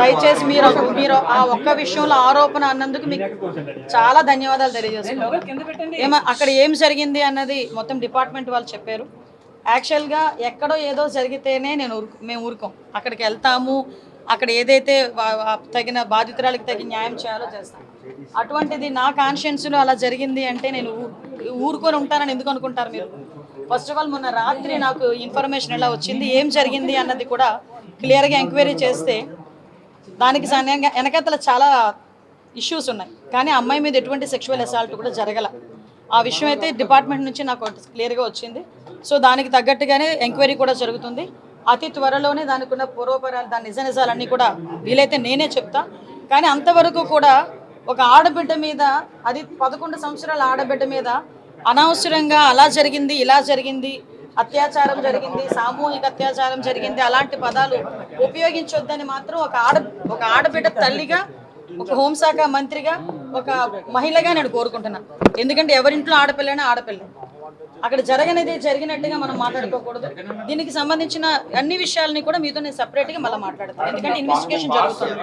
దయచేసి మీరు ఆ ఒక్క విషయంలో ఆరోపణ అన్నందుకు మీకు చాలా ధన్యవాదాలు తెలియజేస్తున్నాను. అక్కడ ఏం జరిగింది అన్నది మొత్తం డిపార్ట్మెంట్ వాళ్ళు చెప్పారు. యాక్చువల్గా ఎక్కడో ఏదో జరిగితేనే మేము ఊరుకోం, అక్కడికి వెళ్తాము, అక్కడ ఏదైతే తగిన బాధితురాలకు తగిన న్యాయం చేయాలో చేస్తాం. అటువంటిది నా కాన్షియన్స్లో అలా జరిగింది అంటే నేను ఊరుకొని ఉంటానని ఎందుకు అనుకుంటారు మీరు? ఫస్ట్ ఆఫ్ ఆల్ మొన్న రాత్రి నాకు ఇన్ఫర్మేషన్ ఎలా వచ్చింది, ఏం జరిగింది అన్నది కూడా క్లియర్గా ఎంక్వైరీ చేస్తే దానికి వెనకతల చాలా ఇష్యూస్ ఉన్నాయి, కానీ అమ్మాయి మీద ఎటువంటి సెక్షువల్ అసాల్ట్ కూడా జరగల. ఆ విషయం అయితే డిపార్ట్మెంట్ నుంచి నాకు క్లియర్గా వచ్చింది. సో దానికి తగ్గట్టుగానే ఎంక్వైరీ కూడా జరుగుతుంది. అతి త్వరలోనే దానికి ఉన్న పూర్వపరాలు, దాని నిజాలన్నీ కూడా వీలైతే నేనే చెప్తా. కానీ అంతవరకు కూడా ఒక ఆడబిడ్డ మీద, అది 11 సంవత్సరాల ఆడబిడ్డ మీద అనవసరంగా అలా జరిగింది, ఇలా జరిగింది, అత్యాచారం జరిగింది, సామూహిక అత్యాచారం జరిగింది, అలాంటి పదాలు ఉపయోగించొద్దని మాత్రం ఒక ఆడబిడ్డ తల్లిగా, ఒక హోంశాఖ మంత్రిగా, ఒక మహిళగా నేను కోరుకుంటున్నాను. ఎందుకంటే ఎవరింట్లో ఆడపిల్లైనా ఆడపిల్ల, అక్కడ జరగనిది జరిగినట్టుగా మనం మాట్లాడుకోకూడదు. దీనికి సంబంధించిన అన్ని విషయాలని కూడా మీతో నేను సపరేట్గా మళ్ళీ మాట్లాడతాను, ఎందుకంటే ఇన్వెస్టిగేషన్ జరుగుతుంది.